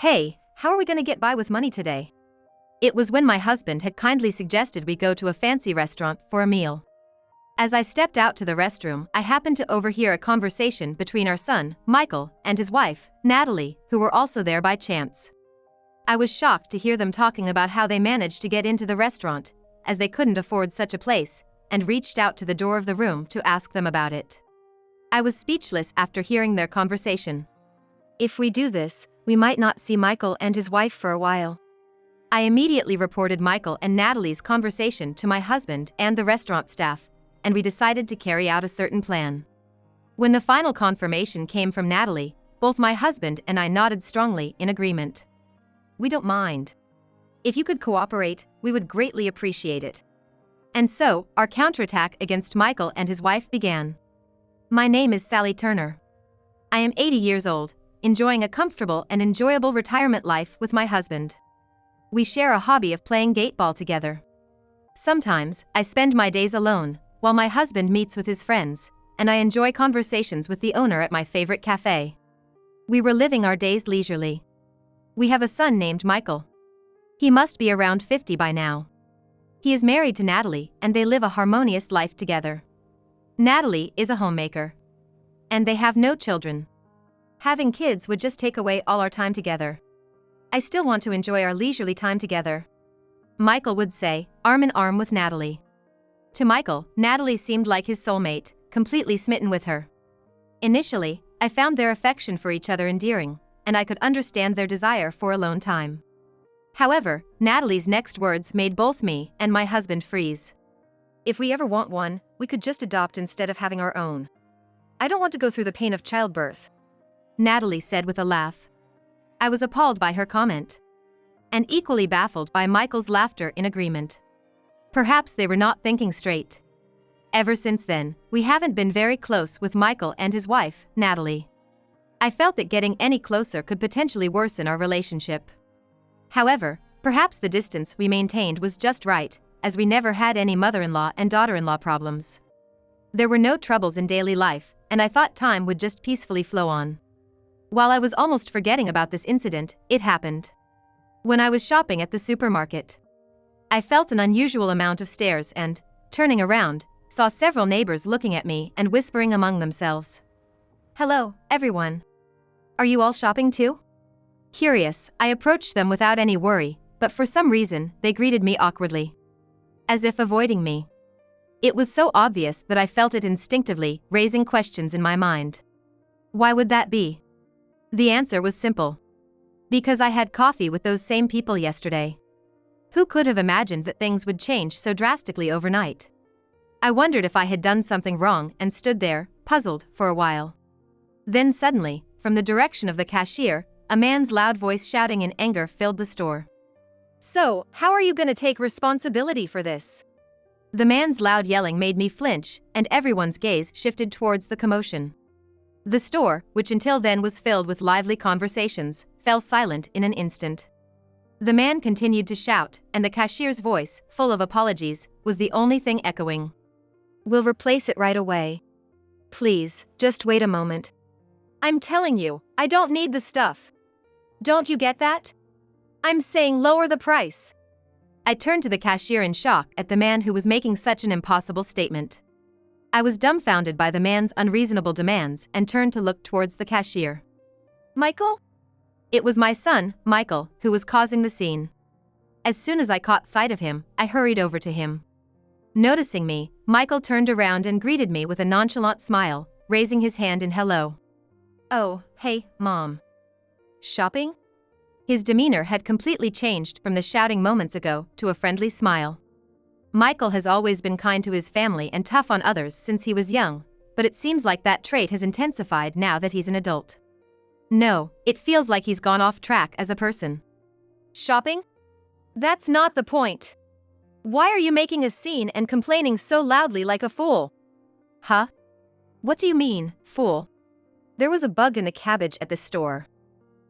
Hey, how are we gonna get by with money today? It was when my husband had kindly suggested we go to a fancy restaurant for a meal. As I stepped out to the restroom, I happened to overhear a conversation between our son, Michael, and his wife, Natalie, who were also there by chance. I was shocked to hear them talking about how they managed to get into the restaurant, as they couldn't afford such a place, and reached out to the door of the room to ask them about it. I was speechless after hearing their conversation. If we do this, we might not see Michael and his wife for a while. I immediately reported Michael and Natalie's conversation to my husband and the restaurant staff, and we decided to carry out a certain plan. When the final confirmation came from Natalie, both my husband and I nodded strongly in agreement. We don't mind. If you could cooperate, we would greatly appreciate it. And so, our counterattack against Michael and his wife began. My name is Sally Turner. I am 80 years old, enjoying a comfortable and enjoyable retirement life with my husband. We share a hobby of playing gateball together. Sometimes, I spend my days alone, while my husband meets with his friends, and I enjoy conversations with the owner at my favorite cafe. We were living our days leisurely. We have a son named Michael. He must be around 50 by now. He is married to Natalie, and they live a harmonious life together. Natalie is a homemaker. And they have no children. Having kids would just take away all our time together. I still want to enjoy our leisurely time together, Michael would say, arm in arm with Natalie. To Michael, Natalie seemed like his soulmate, completely smitten with her. Initially, I found their affection for each other endearing, and I could understand their desire for alone time. However, Natalie's next words made both me and my husband freeze. If we ever want one, we could just adopt instead of having our own. I don't want to go through the pain of childbirth, Natalie said with a laugh. I was appalled by her comment. And equally baffled by Michael's laughter in agreement. Perhaps they were not thinking straight. Ever since then, we haven't been very close with Michael and his wife, Natalie. I felt that getting any closer could potentially worsen our relationship. However, perhaps the distance we maintained was just right, as we never had any mother-in-law and daughter-in-law problems. There were no troubles in daily life, and I thought time would just peacefully flow on. While I was almost forgetting about this incident, it happened. When I was shopping at the supermarket, I felt an unusual amount of stares and, turning around, saw several neighbors looking at me and whispering among themselves. Hello, everyone. Are you all shopping too? Curious, I approached them without any worry, but for some reason, they greeted me awkwardly. As if avoiding me. It was so obvious that I felt it instinctively, raising questions in my mind. Why would that be? The answer was simple. Because I had coffee with those same people yesterday. Who could have imagined that things would change so drastically overnight? I wondered if I had done something wrong and stood there, puzzled, for a while. Then suddenly, from the direction of the cashier, a man's loud voice shouting in anger filled the store. So, how are you gonna take responsibility for this? The man's loud yelling made me flinch, and everyone's gaze shifted towards the commotion. The store, which until then was filled with lively conversations, fell silent in an instant. The man continued to shout, and the cashier's voice, full of apologies, was the only thing echoing. We'll replace it right away. Please, just wait a moment. I'm telling you, I don't need the stuff. Don't you get that? I'm saying lower the price. I turned to the cashier in shock at the man who was making such an impossible statement. I was dumbfounded by the man's unreasonable demands and turned to look towards the cashier. Michael? It was my son, Michael, who was causing the scene. As soon as I caught sight of him, I hurried over to him. Noticing me, Michael turned around and greeted me with a nonchalant smile, raising his hand in hello. Oh, hey, Mom. Shopping? His demeanor had completely changed from the shouting moments ago to a friendly smile. Michael has always been kind to his family and tough on others since he was young, but it seems like that trait has intensified now that he's an adult. No, it feels like he's gone off track as a person. Shopping? That's not the point. Why are you making a scene and complaining so loudly like a fool? Huh? What do you mean, fool? There was a bug in the cabbage at the store.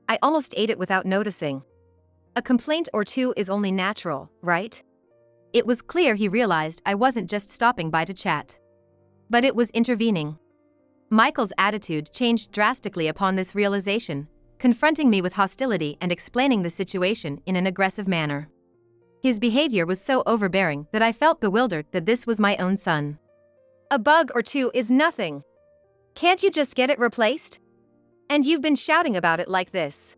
I almost ate it without noticing. A complaint or two is only natural, right? It was clear he realized I wasn't just stopping by to chat. But it was intervening. Michael's attitude changed drastically upon this realization, confronting me with hostility and explaining the situation in an aggressive manner. His behavior was so overbearing that I felt bewildered that this was my own son. A bug or two is nothing. Can't you just get it replaced? And you've been shouting about it like this.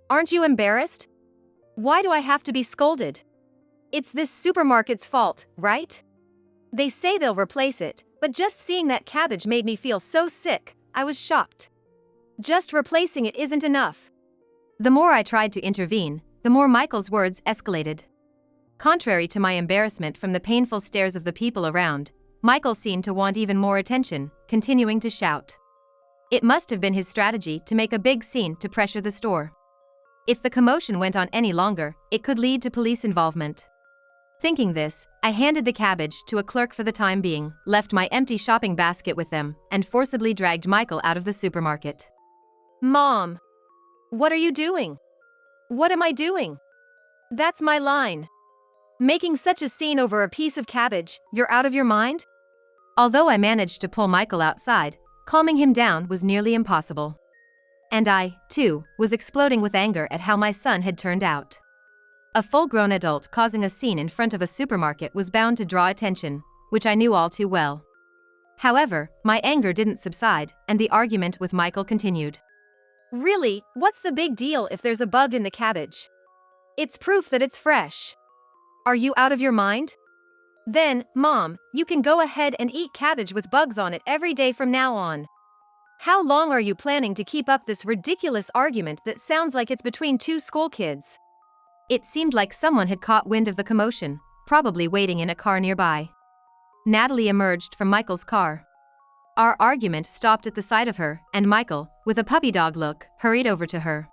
Aren't you embarrassed? Why do I have to be scolded? It's this supermarket's fault, right? They say they'll replace it, but just seeing that cabbage made me feel so sick, I was shocked. Just replacing it isn't enough. The more I tried to intervene, the more Michael's words escalated. Contrary to my embarrassment from the painful stares of the people around, Michael seemed to want even more attention, continuing to shout. It must have been his strategy to make a big scene to pressure the store. If the commotion went on any longer, it could lead to police involvement. Thinking this, I handed the cabbage to a clerk for the time being, left my empty shopping basket with them, and forcibly dragged Michael out of the supermarket. Mom! What are you doing? What am I doing? That's my line. Making such a scene over a piece of cabbage, you're out of your mind? Although I managed to pull Michael outside, calming him down was nearly impossible. And I, too, was exploding with anger at how my son had turned out. A full-grown adult causing a scene in front of a supermarket was bound to draw attention, which I knew all too well. However, my anger didn't subside, and the argument with Michael continued. Really, what's the big deal if there's a bug in the cabbage? It's proof that it's fresh. Are you out of your mind? Then, Mom, you can go ahead and eat cabbage with bugs on it every day from now on. How long are you planning to keep up this ridiculous argument that sounds like it's between two school kids? It seemed like someone had caught wind of the commotion, probably waiting in a car nearby. Natalie emerged from Michael's car. Our argument stopped at the sight of her, and Michael, with a puppy dog look, hurried over to her.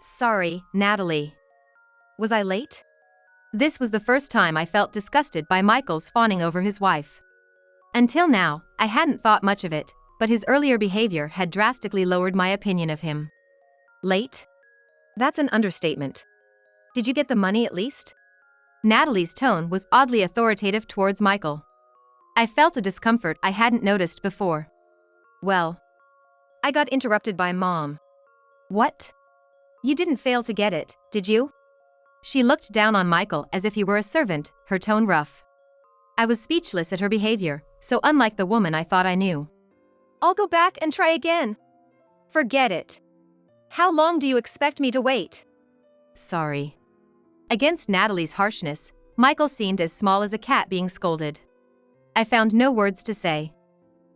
Sorry, Natalie. Was I late? This was the first time I felt disgusted by Michael's fawning over his wife. Until now, I hadn't thought much of it, but his earlier behavior had drastically lowered my opinion of him. Late? That's an understatement. Did you get the money at least? Natalie's tone was oddly authoritative towards Michael. I felt a discomfort I hadn't noticed before. Well, I got interrupted by Mom. What? You didn't fail to get it, did you? She looked down on Michael as if he were a servant, her tone rough. I was speechless at her behavior, so unlike the woman I thought I knew. I'll go back and try again. Forget it. How long do you expect me to wait? Sorry. Against Natalie's harshness, Michael seemed as small as a cat being scolded. I found no words to say.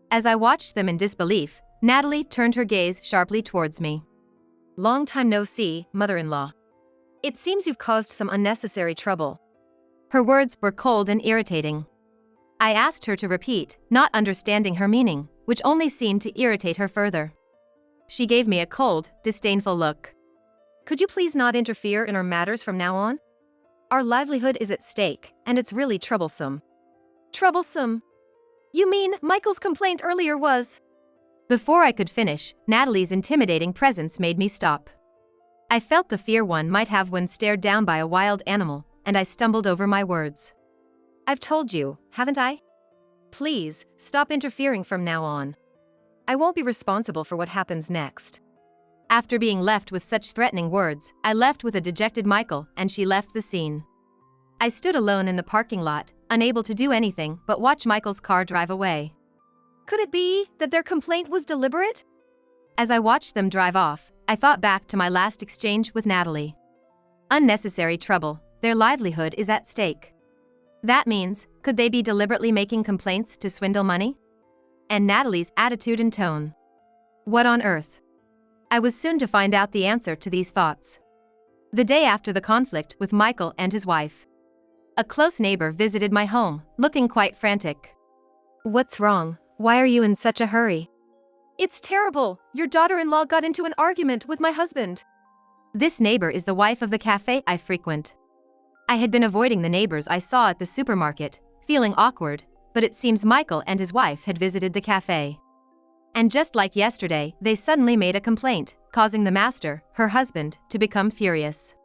As I watched them in disbelief, Natalie turned her gaze sharply towards me. Long time no see, mother-in-law. It seems you've caused some unnecessary trouble. Her words were cold and irritating. I asked her to repeat, not understanding her meaning, which only seemed to irritate her further. She gave me a cold, disdainful look. Could you please not interfere in our matters from now on? Our livelihood is at stake, and it's really troublesome. Troublesome? You mean Michael's complaint earlier was? Before I could finish, Natalie's intimidating presence made me stop. I felt the fear one might have when stared down by a wild animal, and I stumbled over my words. I've told you, haven't I? Please, stop interfering from now on. I won't be responsible for what happens next. After being left with such threatening words, I left with a dejected Michael, and she left the scene. I stood alone in the parking lot, unable to do anything but watch Michael's car drive away. Could it be that their complaint was deliberate? As I watched them drive off, I thought back to my last exchange with Natalie. Unnecessary trouble, their livelihood is at stake. That means, could they be deliberately making complaints to swindle money? And Natalie's attitude and tone. What on earth? I was soon to find out the answer to these thoughts. The day after the conflict with Michael and his wife, a close neighbor visited my home, looking quite frantic. What's wrong? Why are you in such a hurry? It's terrible. Your daughter-in-law got into an argument with my husband. This neighbor is the wife of the cafe I frequent. I had been avoiding the neighbors I saw at the supermarket, feeling awkward, but it seems Michael and his wife had visited the cafe. And just like yesterday, they suddenly made a complaint, causing the master, her husband, to become furious.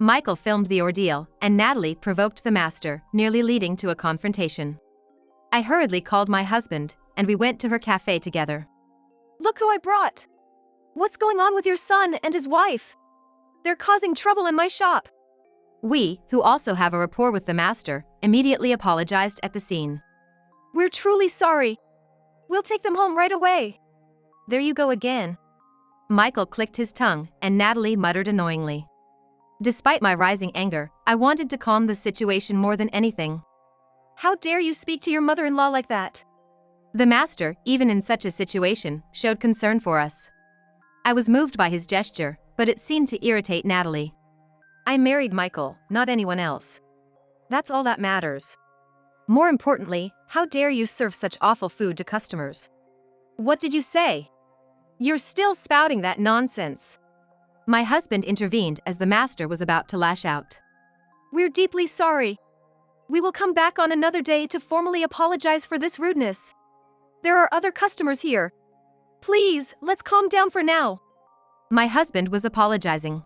Michael filmed the ordeal, and Natalie provoked the master, nearly leading to a confrontation. I hurriedly called my husband, and we went to her cafe together. Look who I brought! What's going on with your son and his wife? They're causing trouble in my shop. We, who also have a rapport with the master, immediately apologized at the scene. We're truly sorry. We'll take them home right away. There you go again. Michael clicked his tongue, and Natalie muttered annoyingly. Despite my rising anger, I wanted to calm the situation more than anything. How dare you speak to your mother-in-law like that? The master, even in such a situation, showed concern for us. I was moved by his gesture, but it seemed to irritate Natalie. I married Michael, not anyone else. That's all that matters. More importantly, how dare you serve such awful food to customers? What did you say? You're still spouting that nonsense. My husband intervened as the master was about to lash out. We're deeply sorry. We will come back on another day to formally apologize for this rudeness. There are other customers here. Please, let's calm down for now. My husband was apologizing.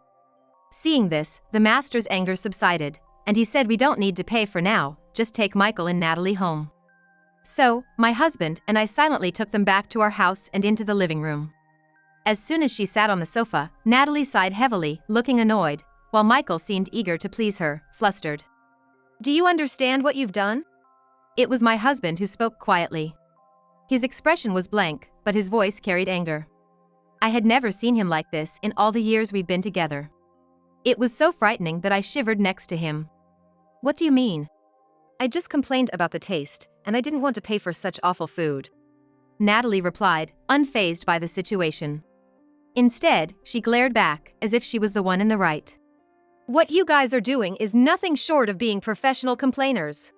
Seeing this, the master's anger subsided, and he said we don't need to pay for now, just take Michael and Natalie home. So, my husband and I silently took them back to our house and into the living room. As soon as she sat on the sofa, Natalie sighed heavily, looking annoyed, while Michael seemed eager to please her, flustered. Do you understand what you've done? It was my husband who spoke quietly. His expression was blank, but his voice carried anger. I had never seen him like this in all the years we've been together. It was so frightening that I shivered next to him. What do you mean? I just complained about the taste, and I didn't want to pay for such awful food. Natalie replied, unfazed by the situation. Instead, she glared back, as if she was the one in the right. What you guys are doing is nothing short of being professional complainers.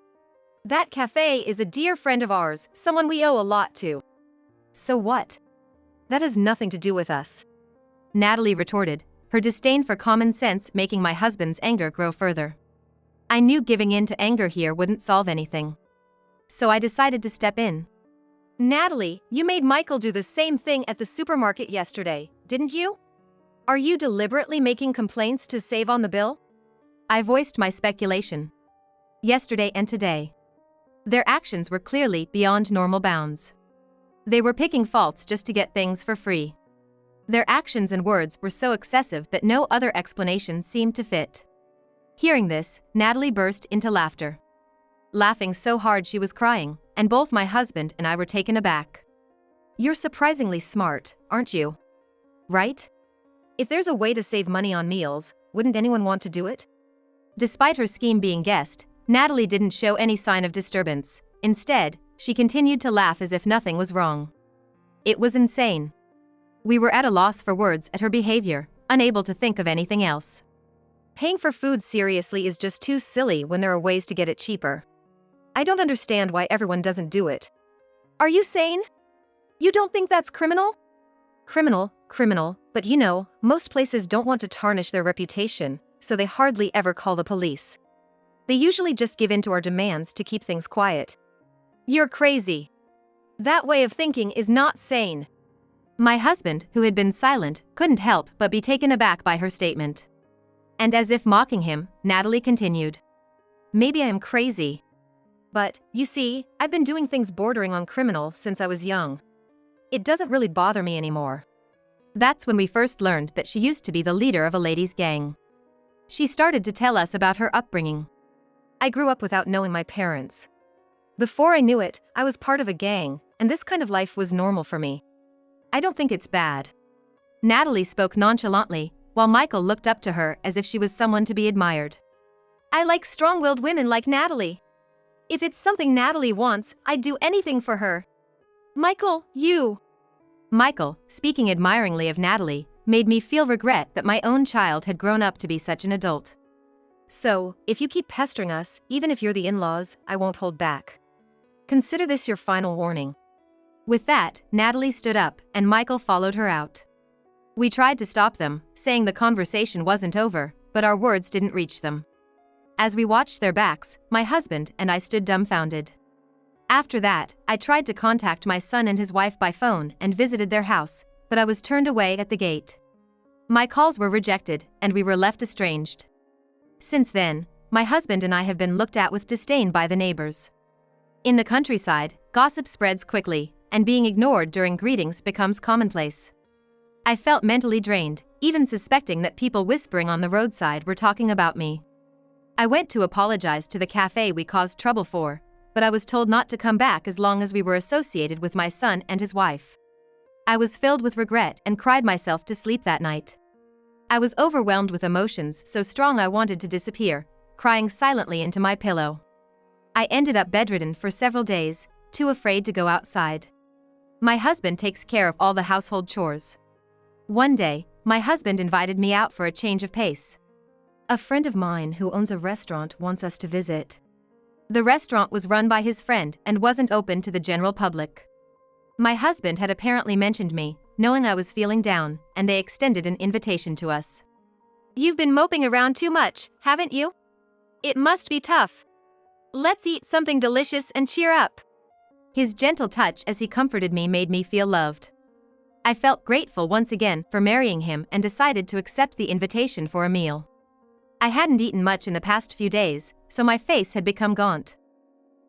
That cafe is a dear friend of ours, someone we owe a lot to. So what? That has nothing to do with us. Natalie retorted, her disdain for common sense making my husband's anger grow further. I knew giving in to anger here wouldn't solve anything. So I decided to step in. Natalie, you made Michael do the same thing at the supermarket yesterday, didn't you? Are you deliberately making complaints to save on the bill? I voiced my speculation. Yesterday and today. Their actions were clearly beyond normal bounds. They were picking faults just to get things for free. Their actions and words were so excessive that no other explanation seemed to fit. Hearing this, Natalie burst into laughter. Laughing so hard she was crying, and both my husband and I were taken aback. You're surprisingly smart, aren't you? Right? If there's a way to save money on meals, wouldn't anyone want to do it? Despite her scheme being guessed, Natalie didn't show any sign of disturbance. Instead, she continued to laugh as if nothing was wrong. It was insane. We were at a loss for words at her behavior, unable to think of anything else. Paying for food seriously is just too silly when there are ways to get it cheaper. I don't understand why everyone doesn't do it. Are you sane? You don't think that's criminal? Criminal, but you know, most places don't want to tarnish their reputation, so they hardly ever call the police. They usually just give in to our demands to keep things quiet. You're crazy. That way of thinking is not sane. My husband, who had been silent, couldn't help but be taken aback by her statement. And as if mocking him, Natalie continued. Maybe I am crazy. But, you see, I've been doing things bordering on criminal since I was young. It doesn't really bother me anymore. That's when we first learned that she used to be the leader of a ladies' gang. She started to tell us about her upbringing. I grew up without knowing my parents. Before I knew it, I was part of a gang, and this kind of life was normal for me. I don't think it's bad. Natalie spoke nonchalantly, while Michael looked up to her as if she was someone to be admired. I like strong-willed women like Natalie. If it's something Natalie wants, I'd do anything for her. Michael, Michael, speaking admiringly of Natalie, made me feel regret that my own child had grown up to be such an adult. So, if you keep pestering us, even if you're the in-laws, I won't hold back. Consider this your final warning. With that, Natalie stood up, and Michael followed her out. We tried to stop them, saying the conversation wasn't over, but our words didn't reach them. As we watched their backs, my husband and I stood dumbfounded. After that, I tried to contact my son and his wife by phone and visited their house, but I was turned away at the gate. My calls were rejected, and we were left estranged. Since then, my husband and I have been looked at with disdain by the neighbors. In the countryside, gossip spreads quickly, and being ignored during greetings becomes commonplace. I felt mentally drained, even suspecting that people whispering on the roadside were talking about me. I went to apologize to the cafe we caused trouble for, but I was told not to come back as long as we were associated with my son and his wife. I was filled with regret and cried myself to sleep that night. I was overwhelmed with emotions so strong I wanted to disappear, crying silently into my pillow. I ended up bedridden for several days, too afraid to go outside. My husband takes care of all the household chores. One day, my husband invited me out for a change of pace. A friend of mine who owns a restaurant wants us to visit. The restaurant was run by his friend and wasn't open to the general public. My husband had apparently mentioned me, knowing I was feeling down, and they extended an invitation to us. "You've been moping around too much, haven't you? It must be tough. Let's eat something delicious and cheer up." His gentle touch as he comforted me made me feel loved. I felt grateful once again for marrying him and decided to accept the invitation for a meal. I hadn't eaten much in the past few days, so my face had become gaunt.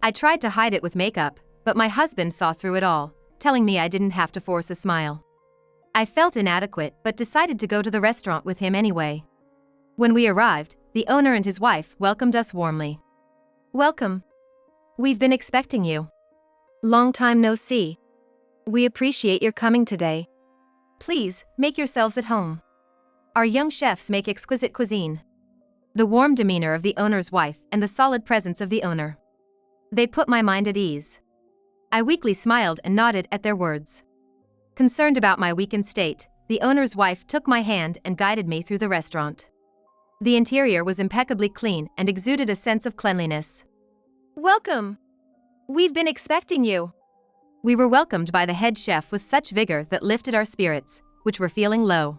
I tried to hide it with makeup, but my husband saw through it all, telling me I didn't have to force a smile. I felt inadequate but decided to go to the restaurant with him anyway. When we arrived, the owner and his wife welcomed us warmly. "Welcome. We've been expecting you. Long time no see. We appreciate your coming today. Please, make yourselves at home. Our young chefs make exquisite cuisine." The warm demeanor of the owner's wife and the solid presence of the owner. They put my mind at ease. I weakly smiled and nodded at their words. Concerned about my weakened state, the owner's wife took my hand and guided me through the restaurant. The interior was impeccably clean and exuded a sense of cleanliness. "Welcome. We've been expecting you." We were welcomed by the head chef with such vigor that lifted our spirits, which were feeling low.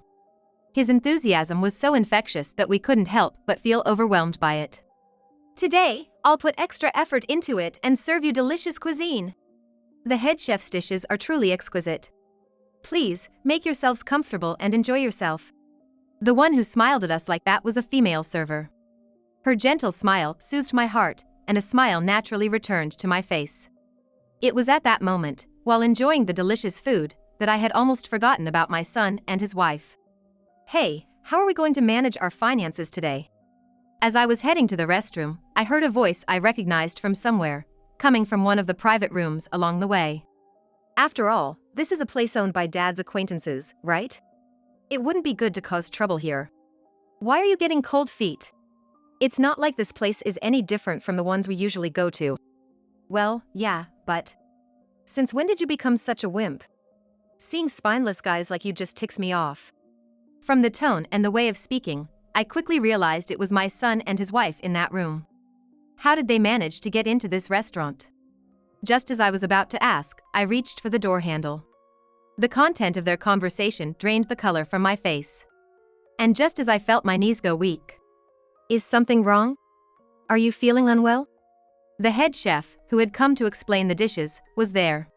His enthusiasm was so infectious that we couldn't help but feel overwhelmed by it. "Today, I'll put extra effort into it and serve you delicious cuisine. The head chef's dishes are truly exquisite. Please, make yourselves comfortable and enjoy yourself." The one who smiled at us like that was a female server. Her gentle smile soothed my heart, and a smile naturally returned to my face. It was at that moment, while enjoying the delicious food, that I had almost forgotten about my son and his wife. "Hey, how are we going to manage our finances today?" As I was heading to the restroom, I heard a voice I recognized from somewhere, coming from one of the private rooms along the way. "After all, this is a place owned by Dad's acquaintances, right? It wouldn't be good to cause trouble here. Why are you getting cold feet? It's not like this place is any different from the ones we usually go to." "Well, yeah, but since when did you become such a wimp? Seeing spineless guys like you just ticks me off." From the tone and the way of speaking, I quickly realized it was my son and his wife in that room. How did they manage to get into this restaurant? Just as I was about to ask, I reached for the door handle. The content of their conversation drained the color from my face. And just as I felt my knees go weak. "Is something wrong? Are you feeling unwell?" The head chef, who had come to explain the dishes, was there.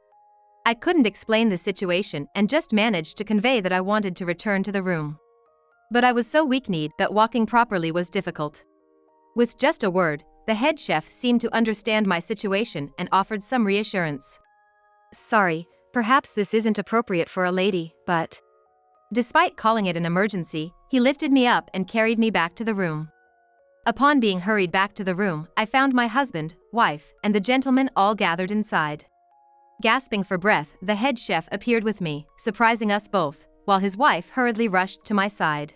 I couldn't explain the situation and just managed to convey that I wanted to return to the room. But I was so weak-kneed that walking properly was difficult. With just a word, the head chef seemed to understand my situation and offered some reassurance. "Sorry, perhaps this isn't appropriate for a lady, but..." Despite calling it an emergency, he lifted me up and carried me back to the room. Upon being hurried back to the room, I found my husband, wife, and the gentleman all gathered inside. Gasping for breath, the head chef appeared with me, surprising us both, while his wife hurriedly rushed to my side.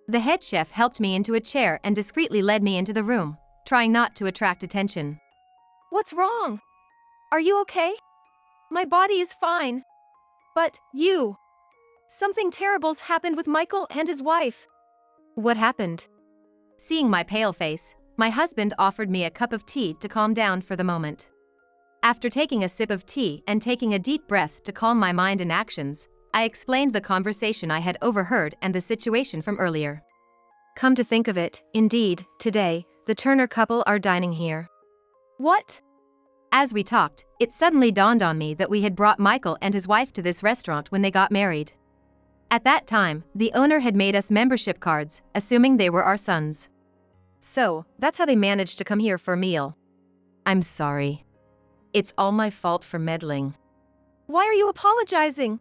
The head chef helped me into a chair and discreetly led me into the room, trying not to attract attention. "What's wrong? Are you okay?" "My body is fine. But, you... Something terrible's happened with Michael and his wife." "What happened?" Seeing my pale face, my husband offered me a cup of tea to calm down for the moment. After taking a sip of tea and taking a deep breath to calm my mind and actions, I explained the conversation I had overheard and the situation from earlier. "Come to think of it, indeed, today, the Turner couple are dining here." "What?" As we talked, it suddenly dawned on me that we had brought Michael and his wife to this restaurant when they got married. At that time, the owner had made us membership cards, assuming they were our sons. So, that's how they managed to come here for a meal. "I'm sorry. It's all my fault for meddling." "Why are you apologizing?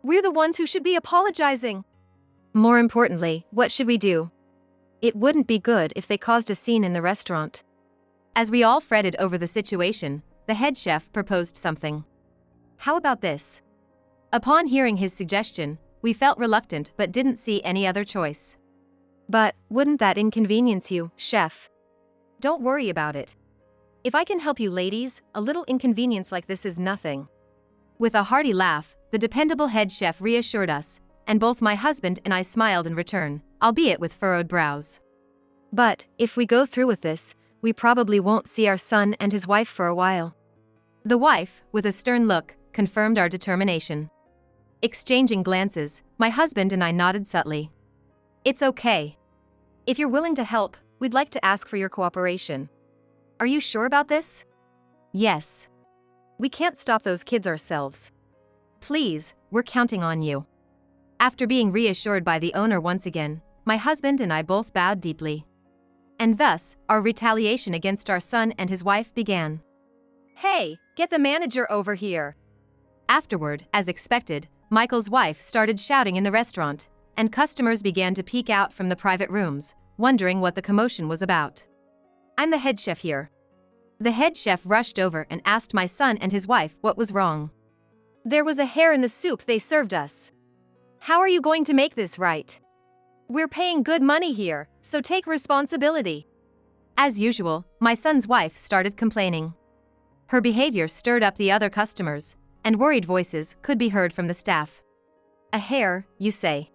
We're the ones who should be apologizing. More importantly, what should we do? It wouldn't be good if they caused a scene in the restaurant. As we all fretted over the situation, the head chef proposed something. How about this? Upon hearing his suggestion, we felt reluctant but didn't see any other choice. But wouldn't that inconvenience you, chef? Don't worry about it. If I can help you ladies, a little inconvenience like this is nothing. With a hearty laugh, the dependable head chef reassured us, and both my husband and I smiled in return, albeit with furrowed brows. But if we go through with this, we probably won't see our son and his wife for a while. The wife, with a stern look, confirmed our determination. Exchanging glances, my husband and I nodded subtly. It's okay. If you're willing to help, we'd like to ask for your cooperation. Are you sure about this? Yes. We can't stop those kids ourselves. Please, we're counting on you. After being reassured by the owner once again, my husband and I both bowed deeply. And thus, our retaliation against our son and his wife began. Hey, get the manager over here. Afterward, as expected, Michael's wife started shouting in the restaurant, and customers began to peek out from the private rooms, wondering what the commotion was about. I'm the head chef here. The head chef rushed over and asked my son and his wife what was wrong. There was a hair in the soup they served us. How are you going to make this right? We're paying good money here, so take responsibility. As usual, my son's wife started complaining. Her behavior stirred up the other customers, and worried voices could be heard from the staff. A hair, you say?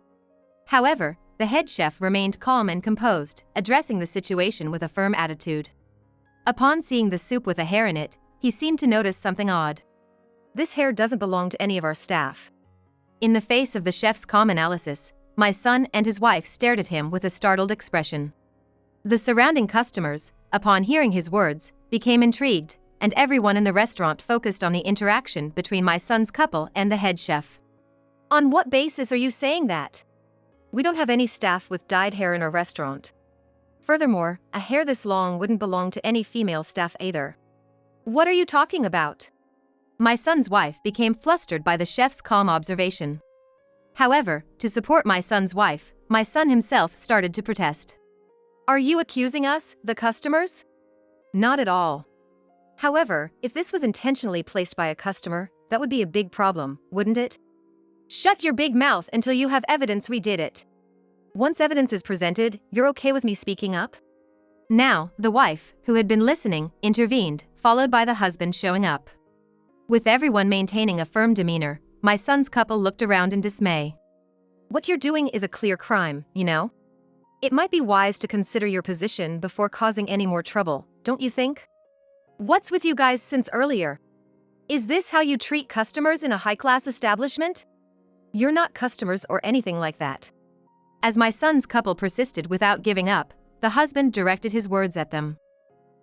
However, the head chef remained calm and composed, addressing the situation with a firm attitude. Upon seeing the soup with a hair in it, he seemed to notice something odd. This hair doesn't belong to any of our staff. In the face of the chef's calm analysis, my son and his wife stared at him with a startled expression. The surrounding customers, upon hearing his words, became intrigued, and everyone in the restaurant focused on the interaction between my son's couple and the head chef. On what basis are you saying that? We don't have any staff with dyed hair in our restaurant. Furthermore, a hair this long wouldn't belong to any female staff either. What are you talking about? My son's wife became flustered by the chef's calm observation. However, to support my son's wife, my son himself started to protest. Are you accusing us, the customers? Not at all. However, if this was intentionally placed by a customer, that would be a big problem, wouldn't it? Shut your big mouth until you have evidence we did it. Once evidence is presented, you're okay with me speaking up? Now, the wife, who had been listening, intervened, followed by the husband showing up. With everyone maintaining a firm demeanor, my son's couple looked around in dismay. What you're doing is a clear crime, you know? It might be wise to consider your position before causing any more trouble, don't you think? What's with you guys since earlier? Is this how you treat customers in a high-class establishment? You're not customers or anything like that. As my son's couple persisted without giving up, the husband directed his words at them.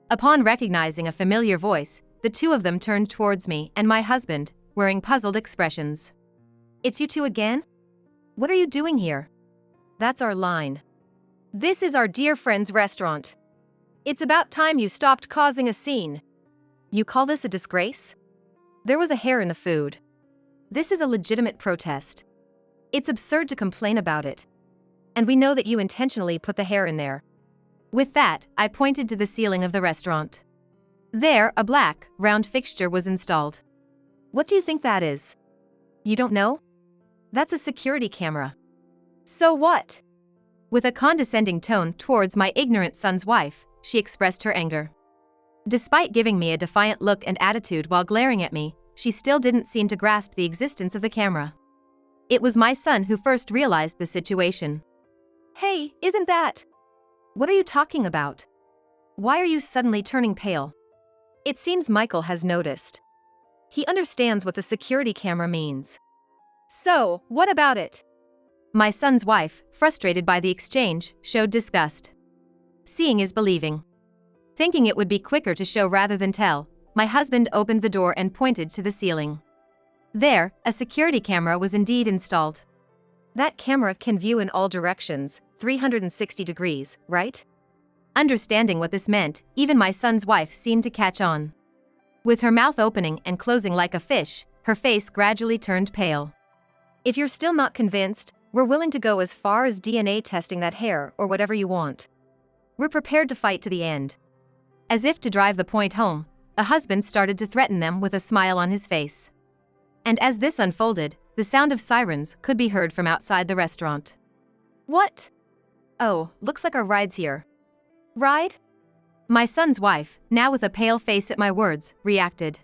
Upon recognizing a familiar voice, the two of them turned towards me and my husband, wearing puzzled expressions. It's you two again? What are you doing here? That's our line. This is our dear friend's restaurant. It's about time you stopped causing a scene. You call this a disgrace? There was a hair in the food. This is a legitimate protest. It's absurd to complain about it. And we know that you intentionally put the hair in there. With that, I pointed to the ceiling of the restaurant. There, a black, round fixture was installed. What do you think that is? You don't know? That's a security camera. So what? With a condescending tone towards my ignorant son's wife, she expressed her anger. Despite giving me a defiant look and attitude while glaring at me, she still didn't seem to grasp the existence of the camera. It was my son who first realized the situation. Hey, isn't that? What are you talking about? Why are you suddenly turning pale? It seems Michael has noticed. He understands what the security camera means. So, what about it? My son's wife, frustrated by the exchange, showed disgust. Seeing is believing. Thinking it would be quicker to show rather than tell, my husband opened the door and pointed to the ceiling. There, a security camera was indeed installed. That camera can view in all directions, 360 degrees, right? Understanding what this meant, even my son's wife seemed to catch on. With her mouth opening and closing like a fish, her face gradually turned pale. If you're still not convinced, we're willing to go as far as DNA testing that hair or whatever you want. We're prepared to fight to the end. As if to drive the point home, the husband started to threaten them with a smile on his face. And as this unfolded, the sound of sirens could be heard from outside the restaurant. What? Oh, looks like our ride's here. Ride? My son's wife, now with a pale face at my words, reacted.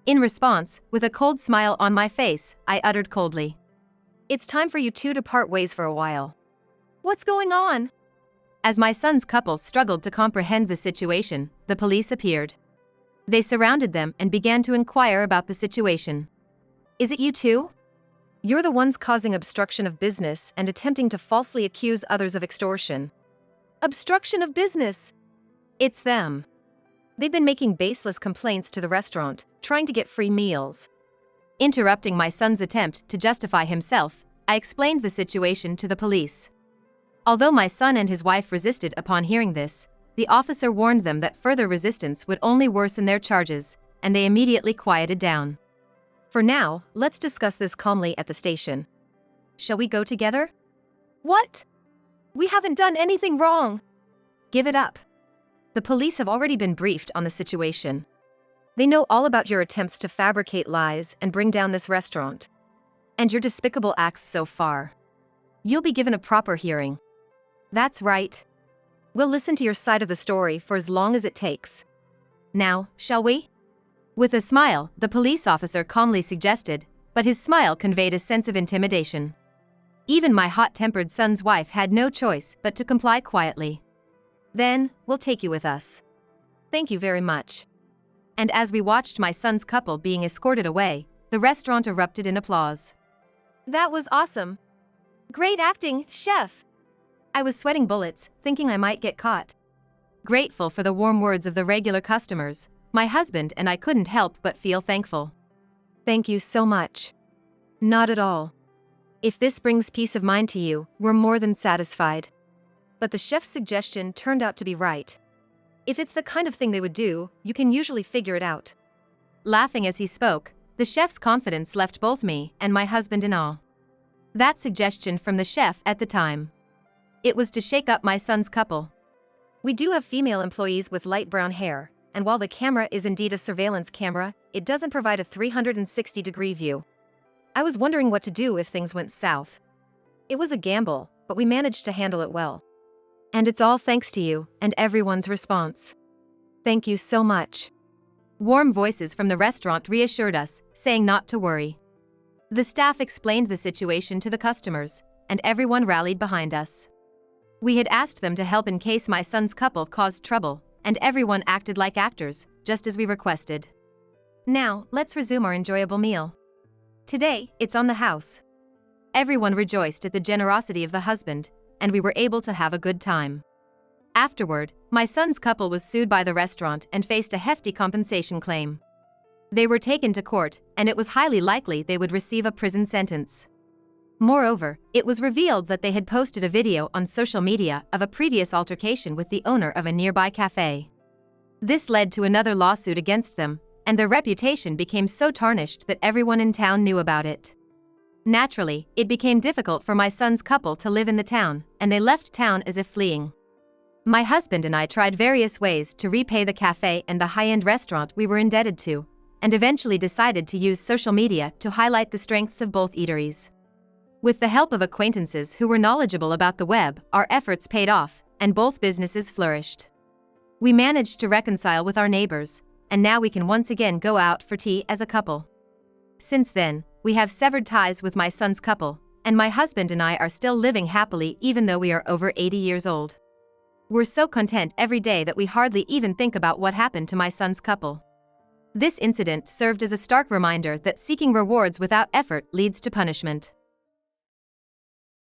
In response, with a cold smile on my face, I uttered coldly, "It's time for you two to part ways for a while." What's going on? As my son's couple struggled to comprehend the situation, the police appeared. They surrounded them and began to inquire about the situation. Is it you two? You're the ones causing obstruction of business and attempting to falsely accuse others of extortion. Obstruction of business? It's them. They've been making baseless complaints to the restaurant, trying to get free meals. Interrupting my son's attempt to justify himself, I explained the situation to the police. Although my son and his wife resisted upon hearing this, the officer warned them that further resistance would only worsen their charges, and they immediately quieted down. For now, let's discuss this calmly at the station. Shall we go together? What? We haven't done anything wrong. Give it up. The police have already been briefed on the situation. They know all about your attempts to fabricate lies and bring down this restaurant. And your despicable acts so far. You'll be given a proper hearing. That's right. We'll listen to your side of the story for as long as it takes. Now, shall we? With a smile, the police officer calmly suggested, but his smile conveyed a sense of intimidation. Even my hot-tempered son's wife had no choice but to comply quietly. Then, we'll take you with us. Thank you very much. And as we watched my son's couple being escorted away, the restaurant erupted in applause. That was awesome. Great acting, chef. I was sweating bullets, thinking I might get caught. Grateful for the warm words of the regular customers, my husband and I couldn't help but feel thankful. Thank you so much. Not at all. If this brings peace of mind to you, we're more than satisfied. But the chef's suggestion turned out to be right. If it's the kind of thing they would do, you can usually figure it out. Laughing as he spoke, the chef's confidence left both me and my husband in awe. That suggestion from the chef at the time. It was to shake up my son's couple. We do have female employees with light brown hair, and while the camera is indeed a surveillance camera, it doesn't provide a 360-degree view. I was wondering what to do if things went south. It was a gamble, but we managed to handle it well. And it's all thanks to you and everyone's response. Thank you so much. Warm voices from the restaurant reassured us, saying not to worry. The staff explained the situation to the customers, and everyone rallied behind us. We had asked them to help in case my son's couple caused trouble, and everyone acted like actors, just as we requested. Now, let's resume our enjoyable meal. Today, it's on the house. Everyone rejoiced at the generosity of the husband, and we were able to have a good time. Afterward, my son's couple was sued by the restaurant and faced a hefty compensation claim. They were taken to court, and it was highly likely they would receive a prison sentence. Moreover, it was revealed that they had posted a video on social media of a previous altercation with the owner of a nearby cafe. This led to another lawsuit against them, and their reputation became so tarnished that everyone in town knew about it. Naturally, it became difficult for my son's couple to live in the town, and they left town as if fleeing. My husband and I tried various ways to repay the cafe and the high-end restaurant we were indebted to, and eventually decided to use social media to highlight the strengths of both eateries. With the help of acquaintances who were knowledgeable about the web, our efforts paid off, and both businesses flourished. We managed to reconcile with our neighbors, and now we can once again go out for tea as a couple. Since then, we have severed ties with my son's couple, and my husband and I are still living happily even though we are over 80 years old. We're so content every day that we hardly even think about what happened to my son's couple. This incident served as a stark reminder that seeking rewards without effort leads to punishment.